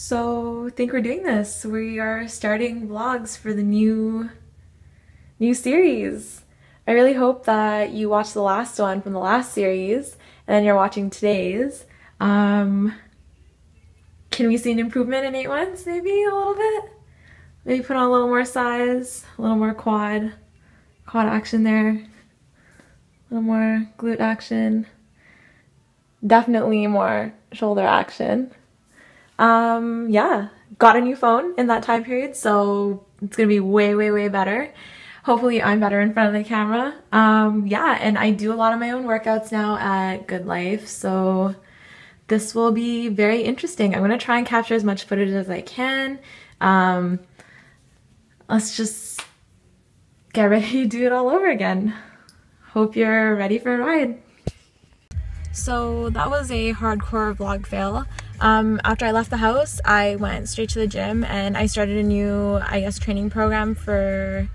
So I think we're doing this. We are starting vlogs for the new series. I really hope that you watched the last one from the last series and then you're watching today's. Can we see an improvement in 8 months? Maybe a little bit? Maybe put on a little more size, a little more quad action there, a little more glute action, definitely more shoulder action. Yeah, got a new phone in that time period, so it's gonna be way better. Hopefully I'm better in front of the camera. Yeah, and I do a lot of my own workouts now at Good Life, so this will be very interesting. I'm gonna try and capture as much footage as I can. Let's just get ready to do it all over again. Hope you're ready for a ride. So that was a hardcore vlog fail. After I left the house, I went straight to the gym and I started a new, I guess, training program for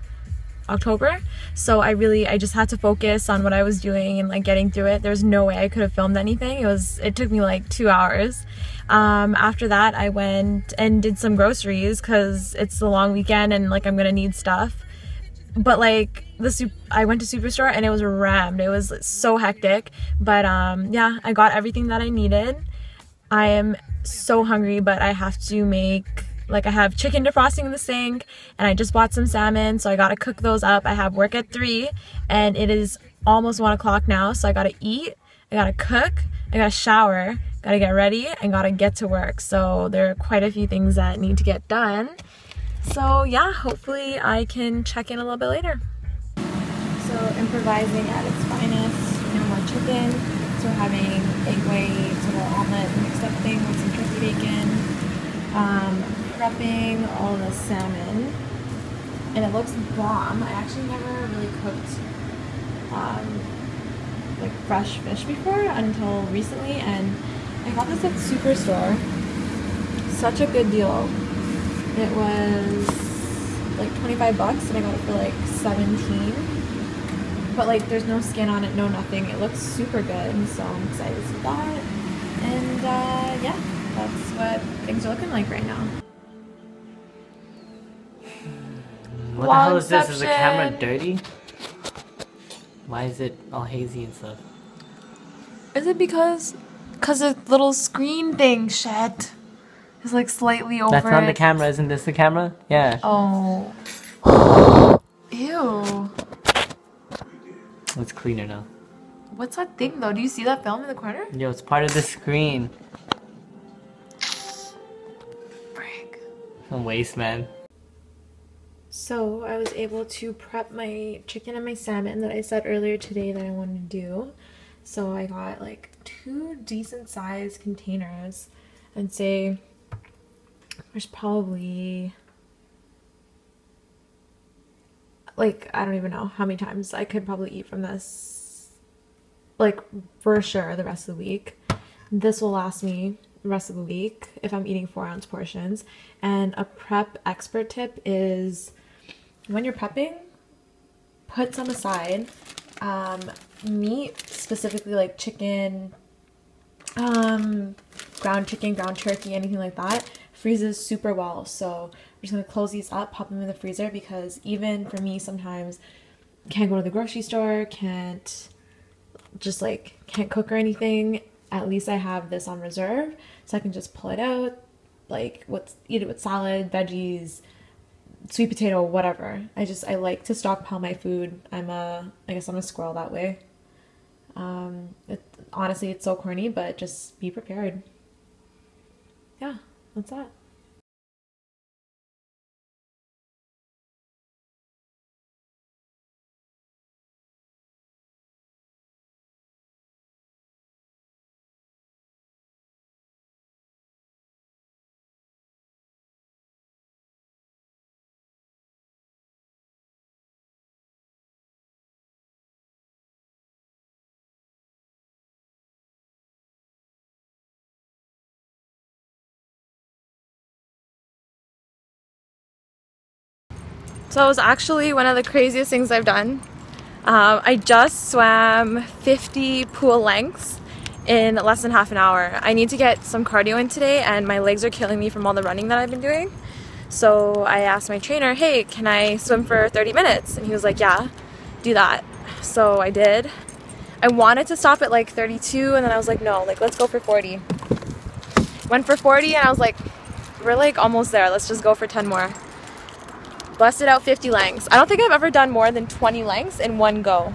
October. So I just had to focus on what I was doing and like getting through it. There's no way I could have filmed anything. It took me like 2 hours. After that, I went and did some groceries because it's the long weekend and like I'm gonna need stuff. But like I went to Superstore and it was rammed. It was so hectic. But yeah, I got everything that I needed. I am so hungry, but I have to make, like, I have chicken defrosting in the sink and I just bought some salmon, so I gotta cook those up. I have work at 3 and it is almost 1 o'clock now, so I gotta eat, I gotta cook, I gotta shower, gotta get ready, and gotta get to work. So there are quite a few things that need to get done. So yeah, hopefully I can check in a little bit later. So improvising at its finest, no more chicken. So we're having egg whites, a little omelet mixed up thing with some turkey bacon. Prepping all the salmon. And it looks bomb. I actually never really cooked like fresh fish before until recently, and I got this at Superstore. Such a good deal. It was like 25 bucks and I got it for like 17. But like there's no skin on it, no nothing. It looks super good, so I'm excited to see that. And yeah, that's what things are looking like right now. What the hell is this? Is the camera dirty? Why is it all hazy and stuff? Is it because the little screen thing shit is like slightly over? That's not the camera. Isn't this the camera? Yeah. Oh. Ew. It's cleaner now. What's that thing though? Do you see that film in the corner? Yo, it's part of the screen. Frick. Some waste, man. So I was able to prep my chicken and my salmon that I said earlier today that I wanted to do. So I got like 2 decent sized containers. I'd say there's probably, like, I don't even know how many times I could probably eat from this, like, for sure the rest of the week. This will last me the rest of the week if I'm eating 4-ounce portions. And a prep expert tip is, when you're prepping, put some aside. Meat, specifically like chicken, ground chicken, ground turkey, anything like that, freezes super well. So I'm just gonna close these up, pop them in the freezer, because even for me sometimes can't go to the grocery store, can't cook or anything. At least I have this on reserve, so I can just pull it out, like eat it with salad, veggies, sweet potato, whatever. I like to stockpile my food. I guess I'm a squirrel that way. Honestly, it's so corny, but just be prepared. Yeah, that's that. So it was actually one of the craziest things I've done. I just swam 50 pool lengths in less than half an hour. I need to get some cardio in today, and my legs are killing me from all the running that I've been doing. So I asked my trainer, hey, can I swim for 30 minutes? And he was like, yeah, do that. So I did. I wanted to stop at like 32, and then I was like, no, like let's go for 40. Went for 40, and I was like, we're like almost there. Let's just go for 10 more. Busted out 50 lengths. I don't think I've ever done more than 20 lengths in one go.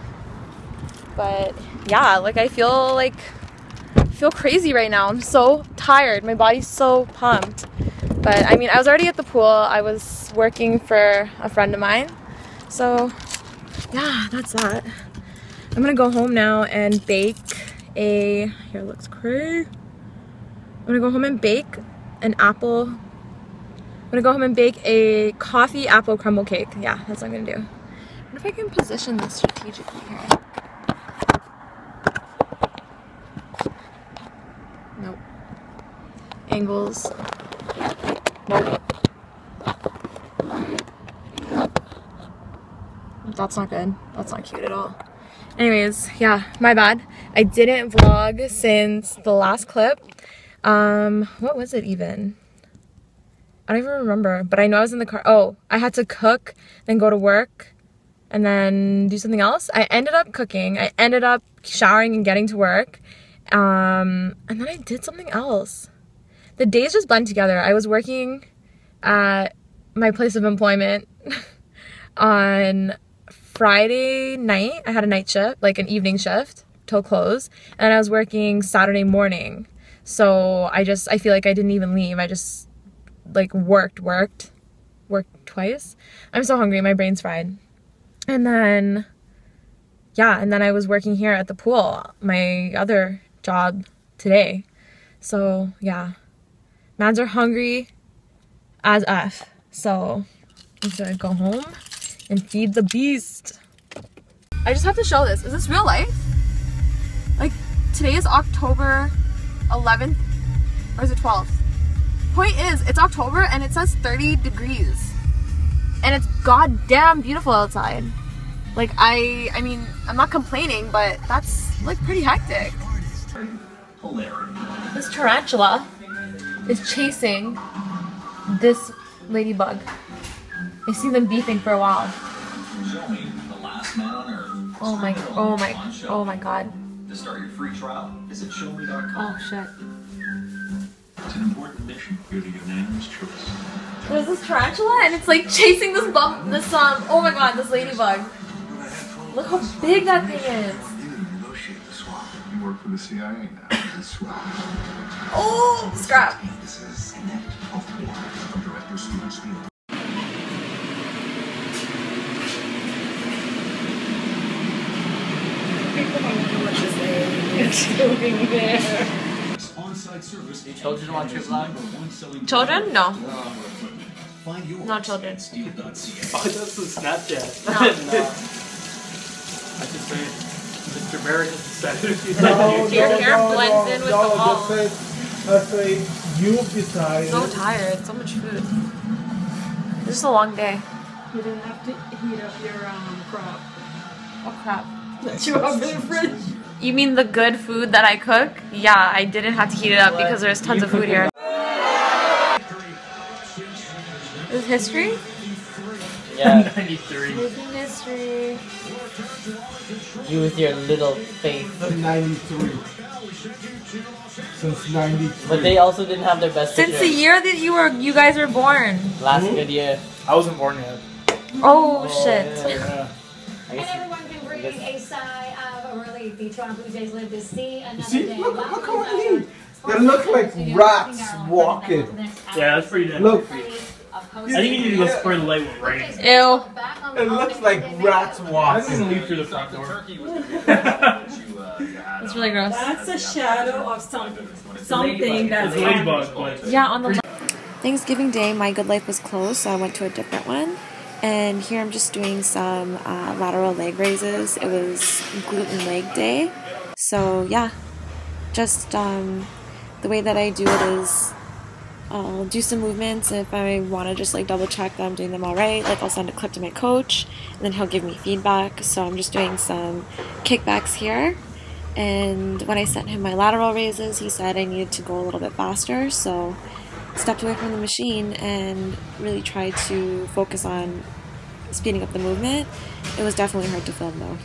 But yeah, like I feel crazy right now. I'm so tired. My body's so pumped. But I mean, I was already at the pool. I was working for a friend of mine. So yeah, that's that. I'm gonna go home now and bake a, here it looks crazy. I'm gonna go home and bake an apple. I'm gonna go home and bake a coffee apple crumble cake. Yeah, that's what I'm gonna do. I wonder if I can position this strategically here. Nope. Angles. Nope. That's not good. That's not cute at all. Anyways, yeah, my bad. I didn't vlog since the last clip. What was it even? I don't even remember, but I know I was in the car. Oh, I had to cook, then go to work, and then do something else. I ended up cooking. I ended up showering and getting to work. And then I did something else. The days just blend together. I was working at my place of employment on Friday night. I had a night shift, like an evening shift till close, and I was working Saturday morning. So I feel like I didn't even leave. I just like worked twice. I'm so hungry. My brain's fried. And then, yeah, and then I was working here at the pool, my other job today. So yeah, mans are hungry as F. So I'm gonna go home and feed the beast. I just have to show this. Is this real life? Like, today is October 11th, or is it 12th? Point is, it's October and it says 30 degrees. And it's goddamn beautiful outside. Like, I mean, I'm not complaining, but that's like pretty hectic. This tarantula is chasing this ladybug. I've seen them beefing for a while. Oh my god. To start your free trial, visit showme.com. Oh shit. It's an important mission. You're the unanimous choice. There's this tarantula and it's like chasing this oh my god, this ladybug. Look how big that thing is. You negotiate the swap. You work for the CIA now. The swap. Oh, scrap. This is Connect from director Steven Spielberg. Children watch your vlog? Children? No. Not children. Oh, that's the Snapchat. No. I just say, Mr. Barrett decided Your hair blends in with the wall. Just say, you decide. So tired. So much food. It's just a long day. You didn't have to heat up your crop. Oh crap. That you have in the fridge. You mean the good food that I cook? Yeah, I didn't have to heat it up because there's tons of food here. Is history? Yeah. 93. Making history. You with your little face. 93. Since 93. But they also didn't have their best Since the picture. year that you guys were born. Last good year. I wasn't born yet. Oh shit. Yeah. I guess Everyone can breathe a sigh of relief. The Toronto Blue Jays live to see another See, day. look how many. They look like rats walking. Yeah, that's pretty nice. Look. I think you need to go spray the light with rain. Ew. It looks like rats I walking. didn't leave through the front door. It's really gross. That's a shadow of something that's It's a ladybug, but Yeah, on the Thanksgiving Day, my Good Life was closed, so I went to a different one. And here I'm just doing some lateral leg raises. It was gluten leg day. So yeah, just the way that I do it is I'll do some movements, and if I want to just like double check that I'm doing them all right, like I'll send a clip to my coach and then he'll give me feedback. So I'm just doing some kickbacks here, And when I sent him my lateral raises, he said I needed to go a little bit faster, so stepped away from the machine and really tried to focus on speeding up the movement. It was definitely hard to film though.